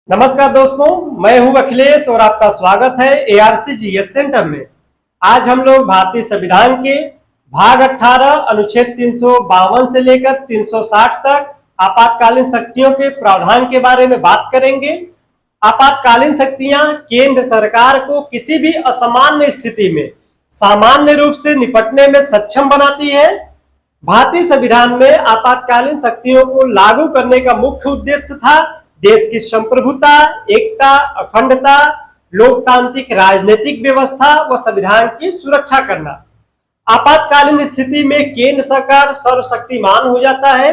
नमस्कार दोस्तों, मैं हूं अखिलेश और आपका स्वागत है ARCGS सेंटर में। आज हम लोग भारतीय संविधान के भाग 18 अनुच्छेद 352 से लेकर 360 तक आपातकालीन शक्तियों के प्रावधान के बारे में बात करेंगे। आपातकालीन शक्तियां केंद्र सरकार को किसी भी असामान्य स्थिति में सामान्य रूप से निपटने में सक्षम बनाती है। भारतीय संविधान में आपातकालीन शक्तियों को लागू करने का मुख्य उद्देश्य था देश की संप्रभुता, एकता, अखंडता, लोकतांत्रिक राजनीतिक व्यवस्था व संविधान की सुरक्षा करना। आपातकालीन स्थिति में केंद्र सरकार सर्वशक्तिमान हो जाता है।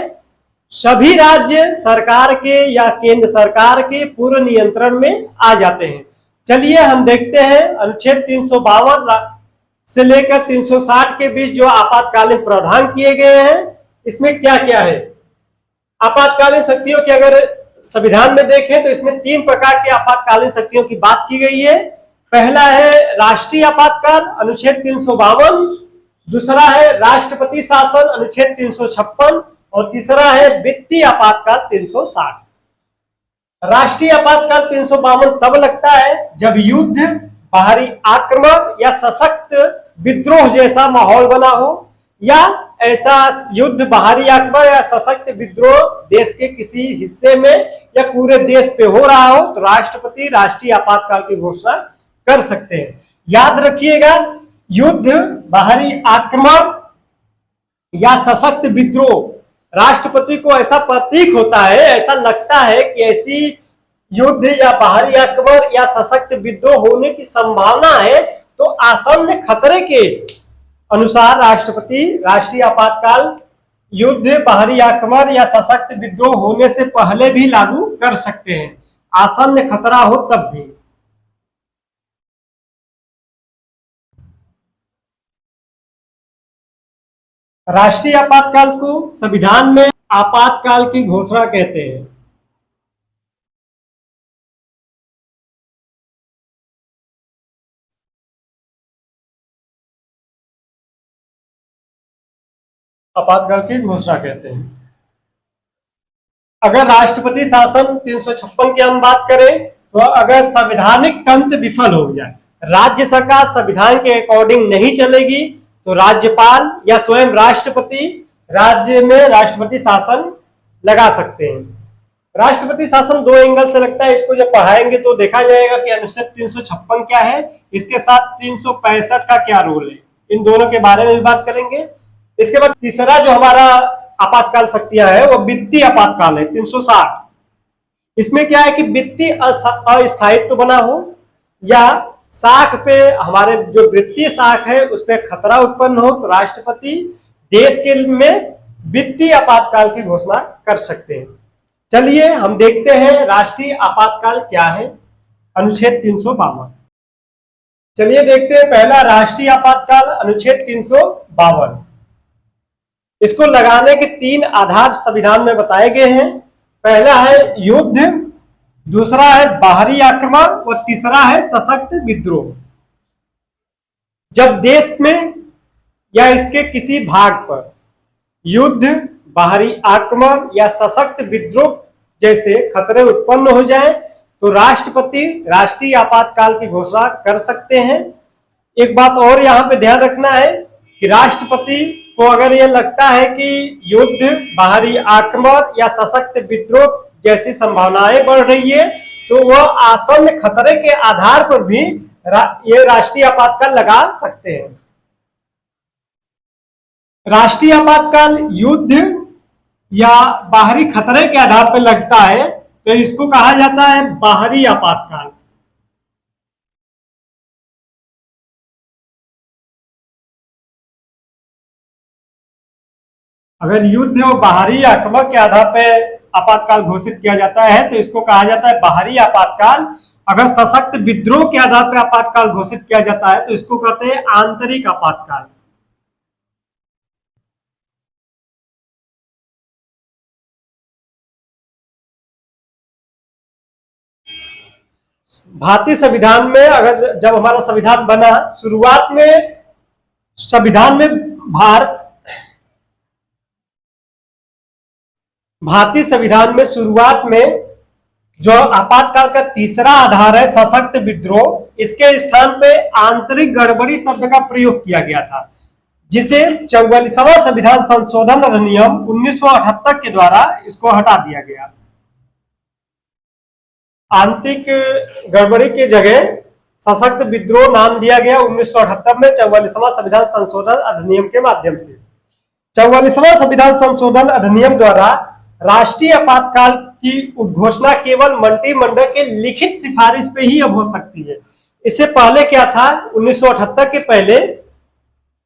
सभी राज्य सरकार के या केंद्र सरकार के पूर्ण नियंत्रण में आ जाते हैं। चलिए हम देखते हैं अनुच्छेद 352 से लेकर 360 के बीच जो आपातकालीन प्रावधान किए गए हैं, इसमें क्या क्या है। आपातकालीन शक्तियों की अगर संविधान में देखें तो इसमें 3 प्रकार की आपातकालीन शक्तियों की बात की गई है। पहला है राष्ट्रीय आपातकाल अनुच्छेद 352, दूसरा है राष्ट्रपति शासन अनुच्छेद 356 और तीसरा है वित्तीय आपातकाल 360। राष्ट्रीय आपातकाल 352 तब लगता है जब युद्ध, बाहरी आक्रमण या सशक्त विद्रोह जैसा माहौल बना हो, या ऐसा युद्ध, बाहरी आक्रमण या सशक्त विद्रोह देश के किसी हिस्से में या पूरे देश पे हो रहा हो तो राष्ट्रपति राष्ट्रीय आपातकाल की घोषणा कर सकते हैं। याद रखिएगा, युद्ध, बाहरी आक्रमण या सशक्त विद्रोह, राष्ट्रपति को ऐसा प्रतीक होता है, ऐसा लगता है कि ऐसी युद्ध या बाहरी आक्रमण या सशक्त विद्रोह होने की संभावना है, तो आसन्न खतरे के अनुसार राष्ट्रपति राष्ट्रीय आपातकाल युद्ध, बाहरी आक्रमण या सशक्त विद्रोह होने से पहले भी लागू कर सकते हैं, आसन्न खतरा हो तब भी। राष्ट्रीय आपातकाल को संविधान में आपातकाल की घोषणा कहते हैं। आपातकाल की घोषणा कहते हैं। अगर राष्ट्रपति शासन 356 की हम बात करें तो अगर संवैधानिक तंत्र विफल हो जाए, राज्य सरकार संविधान के अकॉर्डिंग नहीं चलेगी, तो राज्यपाल या स्वयं राष्ट्रपति राज्य में राष्ट्रपति शासन लगा सकते हैं। राष्ट्रपति शासन 2 एंगल से लगता है। इसको जब पढ़ाएंगे तो देखा जाएगा कि अनुच्छेद 356 क्या है, इसके साथ 365 का क्या रोल है, इन दोनों के बारे में भी बात करेंगे। इसके बाद तीसरा जो हमारा आपातकाल शक्तियां है वो वित्तीय आपातकाल है 360। इसमें क्या है कि वित्तीय अस्थायित्व बना हो या साख पे, हमारे जो वित्तीय साख है उस पर खतरा उत्पन्न हो, तो राष्ट्रपति देश के में वित्तीय आपातकाल की घोषणा कर सकते हैं। चलिए हम देखते हैं राष्ट्रीय आपातकाल क्या है, अनुच्छेद 352। चलिए देखते हैं पहला राष्ट्रीय आपातकाल अनुच्छेद 352। इसको लगाने के 3 आधार संविधान में बताए गए हैं। पहला है युद्ध, दूसरा है बाहरी आक्रमण और तीसरा है सशक्त विद्रोह। जब देश में या इसके किसी भाग पर युद्ध, बाहरी आक्रमण या सशक्त विद्रोह जैसे खतरे उत्पन्न हो जाए तो राष्ट्रपति राष्ट्रीय आपातकाल की घोषणा कर सकते हैं। एक बात और यहाँ पे ध्यान रखना है कि राष्ट्रपति को अगर ये लगता है कि युद्ध, बाहरी आक्रमण या सशक्त विद्रोह जैसी संभावनाएं बढ़ रही है, तो वह आसन्न खतरे के आधार पर भी ये राष्ट्रीय आपातकाल लगा सकते हैं। राष्ट्रीय आपातकाल युद्ध या बाहरी खतरे के आधार पर लगता है तो इसको कहा जाता है बाहरी आपातकाल। अगर युद्ध और बाहरी आक्रमण के आधार पर आपातकाल घोषित किया जाता है तो इसको कहा जाता है बाहरी आपातकाल। अगर सशक्त विद्रोह के आधार पर आपातकाल घोषित किया जाता है तो इसको कहते हैं आंतरिक आपातकाल। भारतीय संविधान में अगर जब हमारा संविधान बना, शुरुआत में संविधान में भारतीय संविधान में शुरुआत में जो आपातकाल का तीसरा आधार है सशक्त विद्रोह, इसके स्थान पे आंतरिक गड़बड़ी शब्द का प्रयोग किया गया था, जिसे 44वां संविधान संशोधन अधिनियम 1978 के द्वारा इसको हटा दिया गया। आंतरिक गड़बड़ी की जगह सशक्त विद्रोह नाम दिया गया 1978 में 44वां संविधान संशोधन अधिनियम के माध्यम से। 44वां संविधान संशोधन अधिनियम द्वारा राष्ट्रीय आपातकाल की घोषणा केवल मंत्रिमंडल के लिखित सिफारिश पे ही अब हो सकती है। इससे पहले क्या था, 1978 के पहले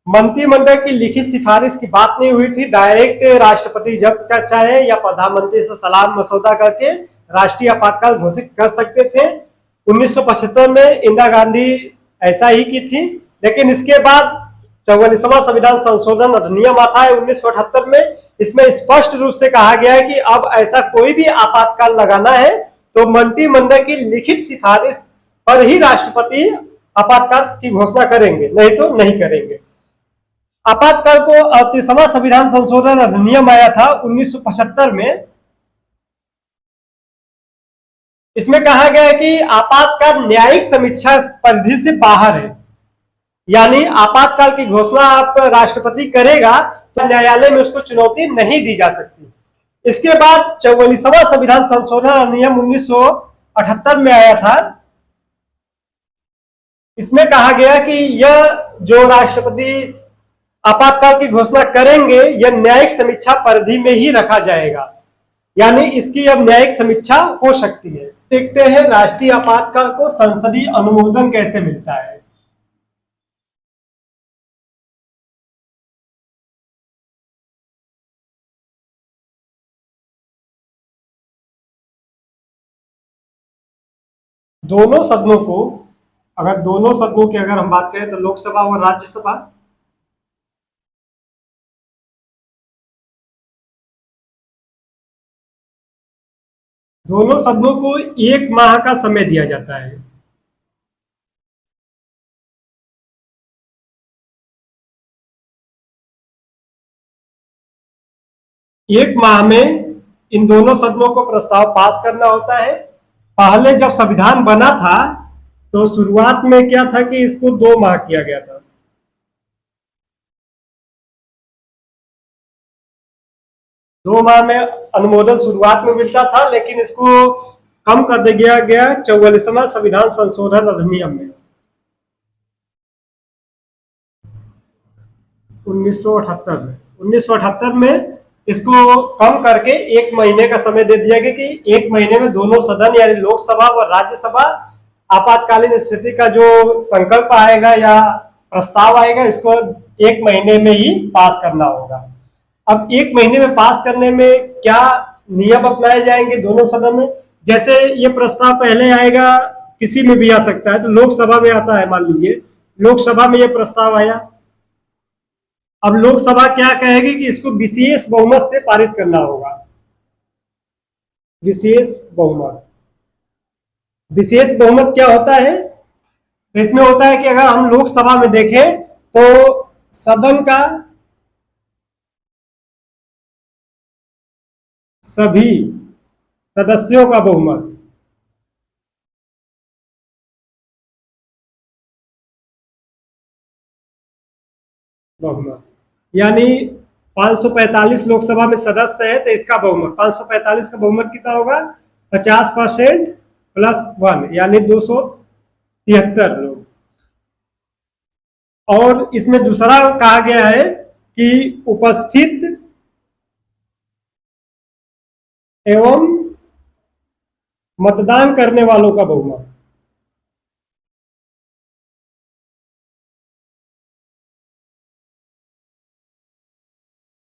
मंत्रिमंडल की लिखित सिफारिश की बात नहीं हुई थी, डायरेक्ट राष्ट्रपति जब चाहे या प्रधानमंत्री से सलाह मसौदा करके राष्ट्रीय आपातकाल घोषित कर सकते थे। 1975 में इंदिरा गांधी ऐसा ही की थी, लेकिन इसके बाद 44वां संविधान संशोधन अधिनियम आता है 1978 में। इसमें स्पष्ट रूप से कहा गया है कि अब ऐसा कोई भी आपातकाल लगाना है तो मंत्रिमंडल की लिखित सिफारिश पर ही राष्ट्रपति आपातकाल की घोषणा करेंगे, नहीं तो नहीं करेंगे। आपातकाल को 38वां संविधान संशोधन अधिनियम आया था 1975 में। इसमें कहा गया है कि आपातकाल न्यायिक समीक्षा परिधि से बाहर है, यानी आपातकाल की घोषणा आप राष्ट्रपति करेगा तो न्यायालय में उसको चुनौती नहीं दी जा सकती। इसके बाद 44वां संविधान संशोधन अधिनियम 1978 में आया था। इसमें कहा गया कि यह जो राष्ट्रपति आपातकाल की घोषणा करेंगे यह न्यायिक समीक्षा परिधि में ही रखा जाएगा, यानी इसकी अब न्यायिक समीक्षा हो सकती है। देखते हैं राष्ट्रीय आपातकाल को संसदीय अनुमोदन कैसे मिलता है। दोनों सदनों को, अगर दोनों सदनों की अगर हम बात करें तो लोकसभा और राज्यसभा, दोनों सदनों को 1 माह का समय दिया जाता है। एक माह में इन दोनों सदनों को प्रस्ताव पास करना होता है। पहले जब संविधान बना था तो शुरुआत में क्या था कि इसको 2 माह किया गया था। दो माह में अनुमोदन शुरुआत में मिलता था, लेकिन इसको कम कर दिया गया 44वां संविधान संशोधन अधिनियम में 1978 में इसको कम करके 1 महीने का समय दे दिया गया कि 1 महीने में दोनों सदन यानी लोकसभा और राज्यसभा आपातकालीन स्थिति का जो संकल्प आएगा या प्रस्ताव आएगा इसको 1 महीने में ही पास करना होगा। अब 1 महीने में पास करने में क्या नियम अपनाए जाएंगे दोनों सदन में। जैसे ये प्रस्ताव पहले आएगा, किसी में भी आ सकता है, तो लोकसभा में आता है, मान लीजिए लोकसभा में ये प्रस्ताव आया। अब लोकसभा क्या कहेगी कि इसको विशेष बहुमत से पारित करना होगा। विशेष बहुमत, विशेष बहुमत क्या होता है, तो इसमें होता है कि अगर हम लोकसभा में देखें तो सदन का सभी सदस्यों का बहुमत, यानी 545 लोकसभा में सदस्य है तो इसका बहुमत 545 का बहुमत कितना होगा, 50% प्लस 1 यानी 273 लोग। और इसमें दूसरा कहा गया है कि उपस्थित एवं मतदान करने वालों का बहुमत,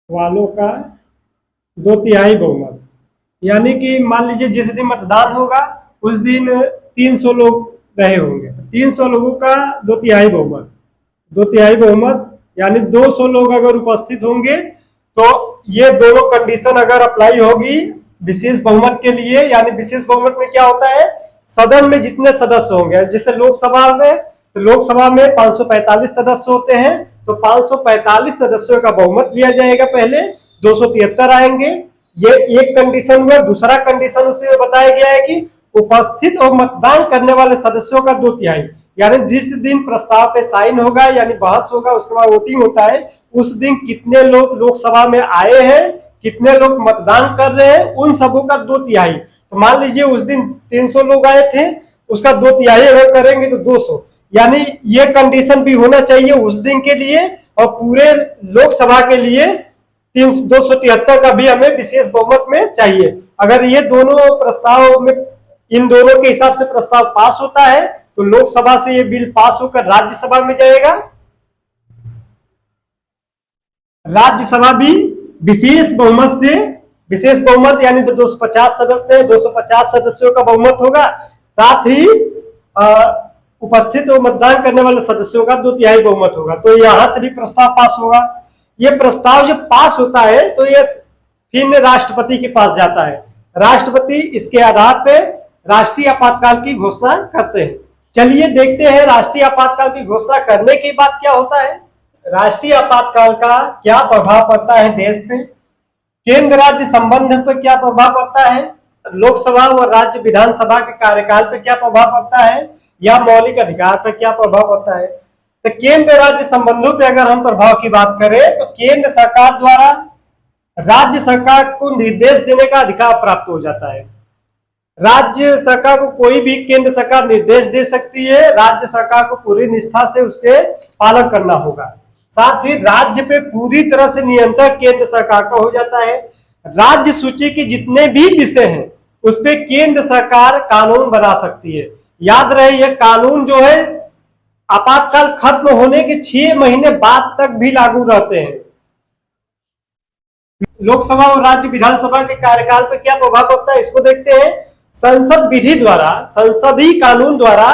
वालों का 2/3 बहुमत, यानी कि मान लीजिए जिस दिन मतदान होगा उस दिन 300 लोग रहे होंगे, 300 लोगों का 2/3 बहुमत, 2/3 बहुमत यानी 200 लोग अगर उपस्थित होंगे तो ये दोनों कंडीशन अगर अप्लाई होगी विशेष बहुमत के लिए। यानी विशेष बहुमत में क्या होता है, सदन में जितने सदस्य होंगे, जैसे लोकसभा में, तो लोकसभा में 545 सदस्य होते हैं तो 545 सदस्यों का बहुमत लिया जाएगा, पहले 273 आएंगे। ये एक कंडीशन हुआ। दूसरा कंडीशन उसमें बताया गया है कि उपस्थित और मतदान करने वाले सदस्यों का 2/3, यानी जिस दिन प्रस्ताव पे साइन होगा यानी बहस होगा उसके बाद वोटिंग होता है, उस दिन कितने लोग लोकसभा में आए हैं, कितने लोग मतदान कर रहे हैं, उन सबों का 2/3। तो मान लीजिए उस दिन 300 लोग आए थे, उसका 2/3 अगर करेंगे तो 200, यानी ये कंडीशन भी होना चाहिए उस दिन के लिए और पूरे लोकसभा के लिए 273 का भी हमें विशेष बहुमत में चाहिए। अगर ये दोनों प्रस्ताव में इन दोनों के हिसाब से प्रस्ताव पास होता है तो लोकसभा से ये बिल पास होकर राज्यसभा में जाएगा। राज्यसभा भी विशेष बहुमत से, विशेष बहुमत यानी तो 250 सदस्य, 250 सदस्यों का बहुमत होगा, साथ ही उपस्थित और मतदान करने वाले सदस्यों का 2/3 बहुमत होगा। तो यहां से भी प्रस्ताव पास होगा। ये प्रस्ताव जब पास होता है तो ये फिर राष्ट्रपति के पास जाता है। राष्ट्रपति इसके आधार पे राष्ट्रीय आपातकाल की घोषणा करते हैं। चलिए देखते हैं राष्ट्रीय आपातकाल की घोषणा करने के बाद क्या होता है। राष्ट्रीय आपातकाल का क्या प्रभाव पड़ता है देश पे, केंद्र राज्य संबंध पर क्या प्रभाव पड़ता है, लोकसभा और राज्य विधानसभा के कार्यकाल पर क्या प्रभाव पड़ता है, या मौलिक अधिकार पर क्या प्रभाव पड़ता है। तो केंद्र राज्य संबंधों पर अगर हम प्रभाव की बात करें तो केंद्र सरकार द्वारा राज्य सरकार को निर्देश देने का अधिकार प्राप्त हो जाता है। राज्य सरकार को कोई भी केंद्र सरकार निर्देश दे सकती है, राज्य सरकार को पूरी निष्ठा से उसके पालन करना होगा। साथ ही राज्य पे पूरी तरह से नियंत्रण केंद्र सरकार का हो जाता है। राज्य सूची के जितने भी विषय हैं उस पे केंद्र सरकार कानून बना सकती है। याद रहे ये कानून जो है आपातकाल खत्म होने के 6 महीने बाद तक भी लागू रहते हैं। लोकसभा और राज्य विधानसभा के कार्यकाल पर क्या प्रभाव पड़ता है इसको देखते हैं। संसद विधि द्वारा, संसदीय कानून द्वारा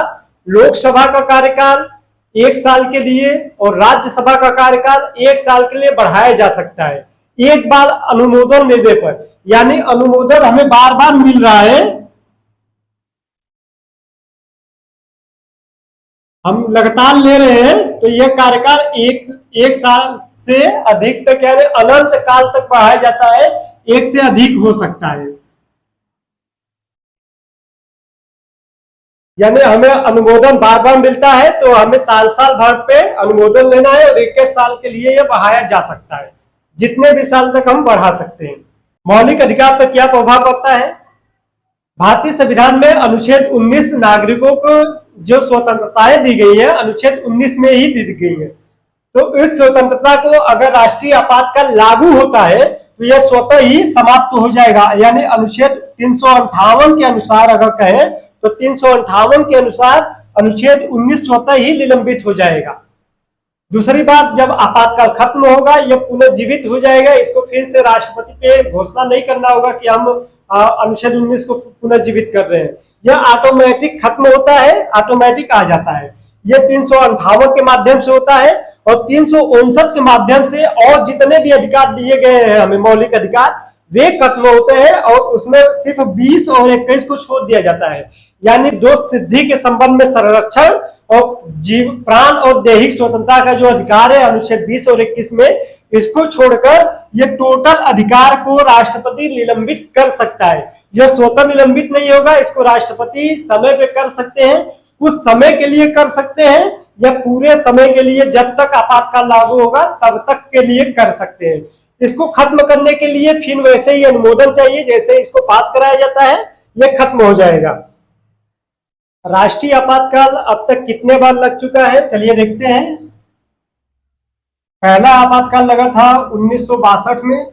लोकसभा का कार्यकाल 1 साल के लिए और राज्यसभा का कार्यकाल 1 साल के लिए बढ़ाया जा सकता है एक बार अनुमोदन मिलने पर। यानी अनुमोदन हमें बार बार मिल रहा है, हम लगातार ले रहे हैं तो यह कार्यकाल एक साल से अधिक तक यानी अनंत काल तक बढ़ाया जाता है, 1 से अधिक हो सकता है। यानी हमें अनुमोदन बार बार मिलता है तो हमें साल साल भर पे अनुमोदन लेना है और 21 साल के लिए यह बढ़ाया जा सकता है, जितने भी साल तक हम बढ़ा सकते हैं। मौलिक अधिकार पर क्या प्रभाव पड़ता है। भारतीय संविधान में अनुच्छेद 19 नागरिकों को जो स्वतंत्रताएं दी गई है अनुच्छेद 19 में ही दी गई है। तो इस स्वतंत्रता को अगर राष्ट्रीय आपातकाल लागू होता है तो यह स्वतः ही समाप्त हो जाएगा। यानी अनुच्छेद 358 के अनुसार अगर कहें तो 358 के अनुसार अनुच्छेद 19 स्वतः ही निलंबित हो जाएगा। दूसरी बात, जब आपातकाल खत्म होगा यह पुनर्जीवित हो जाएगा, इसको फिर से राष्ट्रपति पे घोषणा नहीं करना होगा कि हम अनुच्छेद 19 को पुनर्जीवित कर रहे हैं। यह ऑटोमेटिक खत्म होता है, ऑटोमेटिक आ जाता है। यह 358 के माध्यम से होता है और 359 के माध्यम से और जितने भी अधिकार दिए गए हैं हमें मौलिक अधिकार वे खत्म होते हैं और उसमें सिर्फ 20 और 21 को छोड़ दिया जाता है। यानी दोष सिद्धि के संबंध में संरक्षण और जीव प्राण और दैहिक स्वतंत्रता का जो अधिकार है अनुच्छेद 20 और 21 में, इसको छोड़कर ये टोटल अधिकार को राष्ट्रपति निलंबित कर सकता है। यह स्वतः निलंबित नहीं होगा, इसको राष्ट्रपति समय पे कर सकते हैं, कुछ समय के लिए कर सकते हैं या पूरे समय के लिए जब तक आपातकाल लागू होगा तब तक के लिए कर सकते हैं। इसको खत्म करने के लिए फिर वैसे ही अनुमोदन चाहिए, जैसे इसको पास कराया जाता है यह खत्म हो जाएगा। राष्ट्रीय आपातकाल अब तक कितने बार लग चुका है चलिए देखते हैं। पहला आपातकाल लगा था 1962 में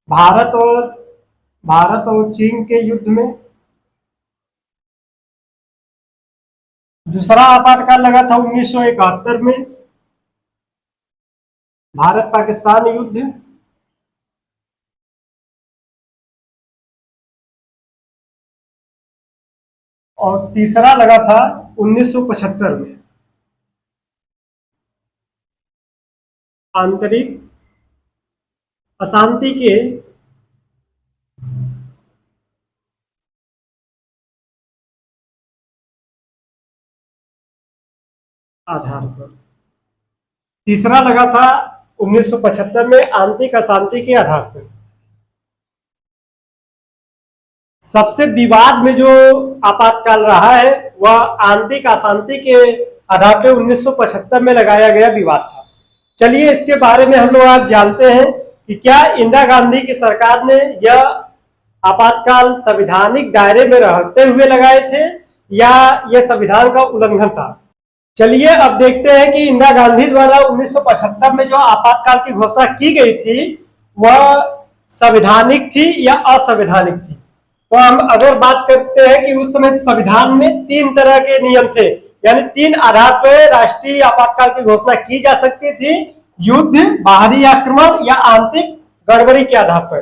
भारत और चीन के युद्ध में। दूसरा आपातकाल लगा था 1971 में भारत पाकिस्तान युद्ध। और तीसरा लगा था 1975 में आंतरिक अशांति के आधार पर। तीसरा लगा था 1975 में आंतरिक अशांति के आधार पर। सबसे विवाद में जो आपातकाल रहा है वह आंतरिक अशांति के आधार पर 1975 में लगाया गया विवाद था। चलिए इसके बारे में हम लोग आज जानते हैं कि क्या इंदिरा गांधी की सरकार ने यह आपातकाल संवैधानिक दायरे में रहते हुए लगाए थे या यह संविधान का उल्लंघन था। चलिए अब देखते हैं कि इंदिरा गांधी द्वारा 1975 में जो आपातकाल की घोषणा की गई थी वह संवैधानिक थी या असंवैधानिक थी। तो हम अगर बात करते हैं कि उस समय संविधान में 3 तरह के नियम थे, यानी 3 आधार पर राष्ट्रीय आपातकाल की घोषणा की जा सकती थी: युद्ध, बाहरी आक्रमण या आंतरिक गड़बड़ी के आधार पर।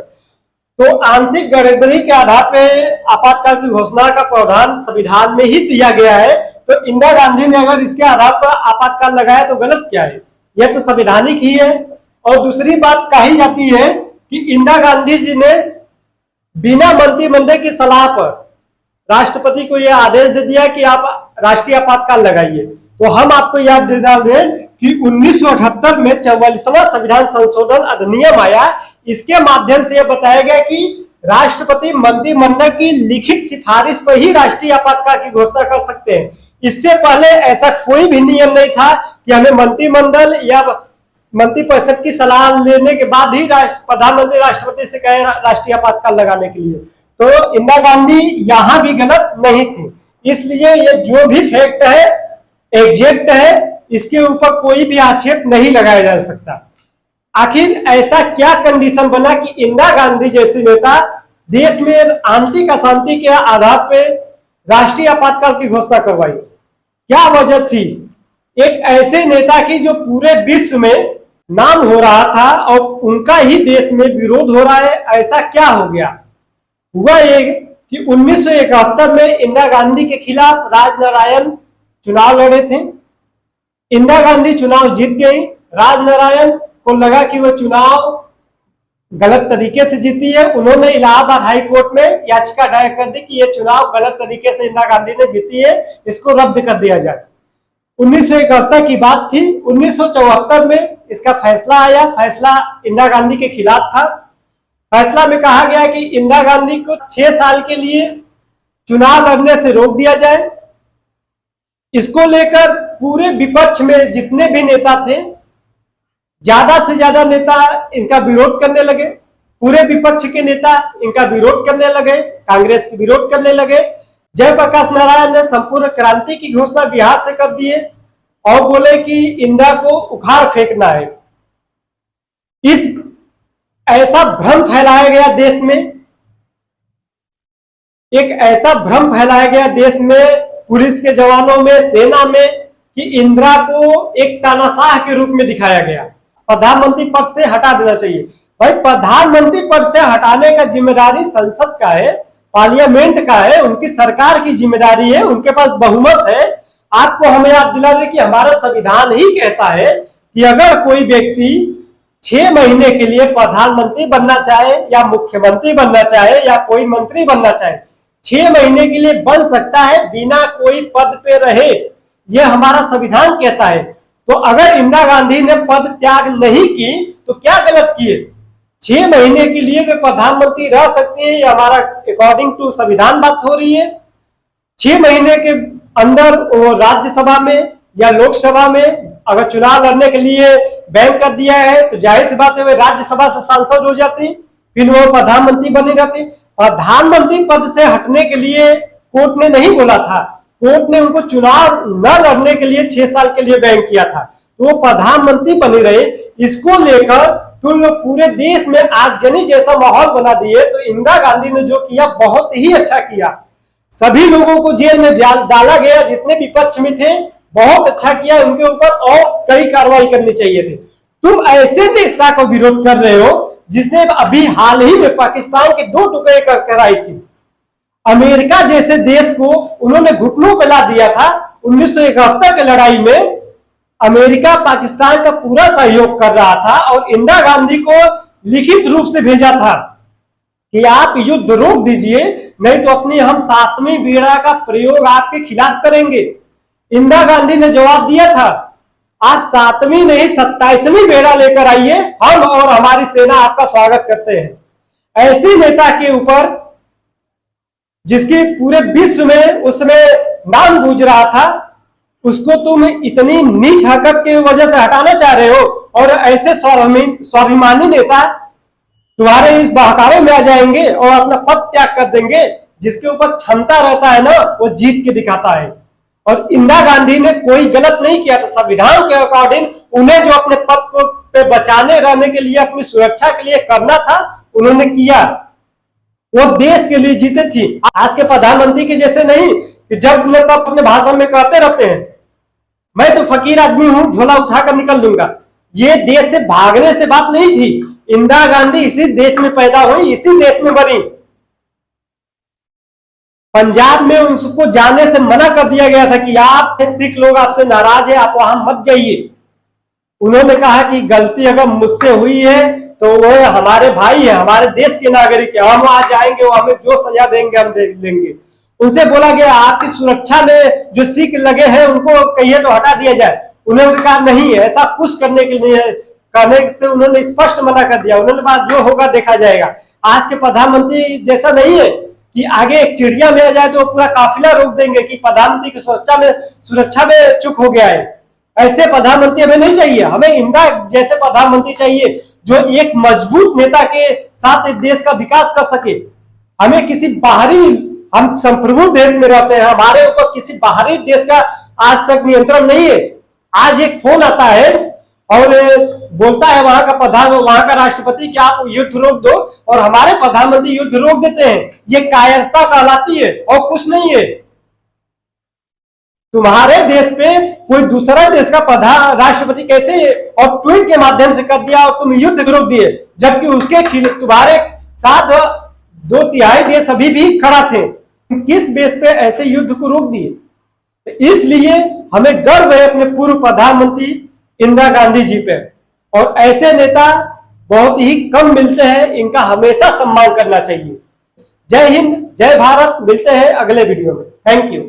तो आंतरिक गड़बड़ी के आधार पर आपातकाल की घोषणा का प्रावधान संविधान में ही दिया गया है। तो इंदिरा गांधी ने अगर इसके आधार पर आपातकाल लगाया तो गलत क्या है? यह तो संवैधानिक ही है। और दूसरी बात कही जाती है कि इंदिरा गांधी जी ने बिना मंत्रिमंडल की सलाह पर राष्ट्रपति को यह आदेश दे दिया कि आप राष्ट्रीय आपातकाल लगाइए। तो हम आपको याद दे दें कि 1978 में 44वां संविधान संशोधन अधिनियम आया। इसके माध्यम से यह बताया गया कि राष्ट्रपति मंत्रिमंडल की लिखित सिफारिश पर ही राष्ट्रीय आपातकाल की घोषणा कर सकते हैं। इससे पहले ऐसा कोई भी नियम नहीं था कि हमें मंत्रिमंडल या मंत्रिपरिषद की सलाह लेने के बाद ही प्रधानमंत्री राष्ट्रपति से कहे राष्ट्रीय आपातकाल लगाने के लिए। तो इंदिरा गांधी यहां भी गलत नहीं थी। इसलिए ये जो भी फैक्ट है एग्जैक्ट है, इसके ऊपर कोई भी आक्षेप नहीं लगाया जा सकता। आखिर ऐसा क्या कंडीशन बना कि इंदिरा गांधी जैसे नेता देश में आंतरिक अशांति के आधार पर राष्ट्रीय आपातकाल की घोषणा करवाई? क्या वजह थी एक ऐसे नेता की जो पूरे विश्व में नाम हो रहा था और उनका ही देश में विरोध हो रहा है? ऐसा क्या हो गया? हुआ ये कि 1971 में इंदिरा गांधी के खिलाफ राजनारायण चुनाव लड़े थे। इंदिरा गांधी चुनाव जीत गई। राजनारायण को लगा कि वह चुनाव गलत तरीके से जीती है। उन्होंने इलाहाबाद हाई कोर्ट में याचिका दायर कर दी कि यह चुनाव गलत तरीके से इंदिरा गांधी ने जीती है, इसको रद्द कर दिया जाए। 1971 की बात थी। 1974 में इसका फैसला आया। फैसला इंदिरा गांधी के खिलाफ था। फैसला में कहा गया कि इंदिरा गांधी को 6 साल के लिए चुनाव लड़ने से रोक दिया जाए। इसको लेकर पूरे विपक्ष में जितने भी नेता थे, ज्यादा से ज्यादा नेता इनका विरोध करने लगे। पूरे विपक्ष के नेता इनका विरोध करने लगे, कांग्रेस की विरोध करने लगे। जयप्रकाश नारायण ने संपूर्ण क्रांति की घोषणा बिहार से कर दिए और बोले कि इंदिरा को उखाड़ फेंकना है। इस ऐसा भ्रम फैलाया गया देश में, एक ऐसा भ्रम फैलाया गया देश में, पुलिस के जवानों में, सेना में, कि इंदिरा को एक तानाशाह के रूप में दिखाया गया। प्रधानमंत्री पद से हटा देना चाहिए। भाई, प्रधानमंत्री पद से हटाने का जिम्मेदारी संसद का है, पार्लियामेंट का है, उनकी सरकार की जिम्मेदारी है, उनके पास बहुमत है। आपको हमें याद दिला दें कि हमारा संविधान ही कहता है कि अगर कोई व्यक्ति 6 महीने के लिए प्रधानमंत्री बनना चाहे या मुख्यमंत्री बनना चाहे या कोई मंत्री बनना चाहे, 6 महीने के लिए बन सकता है बिना कोई पद पे रहे। यह हमारा संविधान कहता है। तो अगर इंदिरा गांधी ने पद त्याग नहीं की तो क्या गलत किए? 6 महीने के लिए वे प्रधानमंत्री रह सकते हैं, ये हमारा अकॉर्डिंग टू संविधान बात हो रही है। 6 महीने के अंदर वो राज्यसभा में या लोकसभा में अगर चुनाव लड़ने के लिए बैन कर दिया है तो जाहिर सी बात है वे राज्यसभा से सांसद हो जाती, फिर वो प्रधानमंत्री बनी रहती। प्रधानमंत्री पद से हटने के लिए कोर्ट ने नहीं बोला था, कोर्ट ने उनको चुनाव न लड़ने के लिए 6 साल के लिए बैन किया था, तो वो प्रधानमंत्री बने रहे। इसको लेकर तुम लोग पूरे देश में आगजनी जैसा माहौल बना दिए। तो इंदिरा गांधी ने जो किया बहुत ही अच्छा किया। सभी लोगों को जेल में डाला गया जितने विपक्ष में थे, बहुत अच्छा किया। उनके ऊपर और कड़ी कार्रवाई करनी चाहिए थी। तुम ऐसे नेता को विरोध कर रहे हो जिसने अभी हाल ही में पाकिस्तान के 2 टुकड़े कर आई थी। अमेरिका जैसे देश को उन्होंने घुटनों पर ला दिया था। 1971 की लड़ाई में अमेरिका पाकिस्तान का पूरा सहयोग कर रहा था और इंदिरा गांधी को लिखित रूप से भेजा था कि आप युद्ध रोक दीजिए, नहीं तो अपनी हम 7वीं बेड़ा का प्रयोग आपके खिलाफ करेंगे। इंदिरा गांधी ने जवाब दिया था, आप 7वीं नहीं 27वीं बेड़ा लेकर आइए, हम और हमारी सेना आपका स्वागत करते हैं। ऐसे नेता के ऊपर जिसकी पूरे विश्व में उसमें नाम गूंज रहा था, उसको तुम इतनी नीच हरकत की वजह से हटाना चाह रहे हो, और ऐसे स्वाभिमानी नेता तुम्हारे इस बहकावे में आ जाएंगे और अपना पद त्याग कर देंगे। जिसके ऊपर क्षमता रहता है ना, वो जीत के दिखाता है। और इंदिरा गांधी ने कोई गलत नहीं किया था। संविधान के अकॉर्डिंग उन्हें जो अपने पद को पे बचाने रहने के लिए, अपनी सुरक्षा के लिए करना था, उन्होंने किया। वो देश के लिए जीते थी। आज के प्रधानमंत्री के जैसे नहीं कि जब नेता अपने भाषण में कहते रहते हैं मैं तो फकीर आदमी हूं, झोला उठाकर निकल लूंगा। ये देश से भागने से बात नहीं थी। इंदिरा गांधी इसी देश में पैदा हुई, इसी देश में बनी। पंजाब में उसको जाने से मना कर दिया गया था कि आप सिख लोग आपसे नाराज है, आप वहां मत जाइए। उन्होंने कहा कि गलती अगर मुझसे हुई है तो वो हमारे भाई है, हमारे देश के नागरिक है, हम वहां जाएंगे, वो हमें जो सजा देंगे हम दे लेंगे। उनसे बोला गया आपकी सुरक्षा में जो सिख लगे हैं उनको कहिए तो हटा दिया जाए। उन्होंने कहा नहीं, ऐसा कुछ करने के लिए करने से उन्होंने स्पष्ट मना कर दिया। उन्होंने कहा जो होगा देखा जाएगा। आज के प्रधानमंत्री जैसा नहीं है कि आगे एक चिड़िया में आ जाए तो पूरा काफिला रोक देंगे कि प्रधानमंत्री की सुरक्षा में चूक हो गया है। ऐसे प्रधानमंत्री हमें नहीं चाहिए। हमें इंदिरा जैसे प्रधानमंत्री चाहिए जो एक मजबूत नेता के साथ देश का विकास कर सके। हमें किसी बाहरी, हम संप्रभु देश में रहते हैं, हमारे ऊपर किसी बाहरी देश का आज तक नियंत्रण नहीं है। आज एक फोन आता है और बोलता है वहां का राष्ट्रपति कि आप युद्ध रोक दो, और हमारे प्रधानमंत्री युद्ध रोक देते हैं। ये कायरता कहलाती है और कुछ नहीं है। तुम्हारे देश पे कोई दूसरा देश का राष्ट्रपति कैसे और ट्वीट के माध्यम से कर दिया और तुम युद्ध रोक दिए, जबकि उसके खिलाफ तुम्हारे साथ 2/3 देश अभी भी खड़ा थे। किस बेस पे ऐसे युद्ध को रोक दिए? तो इसलिए हमें गर्व है अपने पूर्व प्रधानमंत्री इंदिरा गांधी जी पे, और ऐसे नेता बहुत ही कम मिलते हैं। इनका हमेशा सम्मान करना चाहिए। जय हिंद, जय भारत। मिलते हैं अगले वीडियो में। Thank you.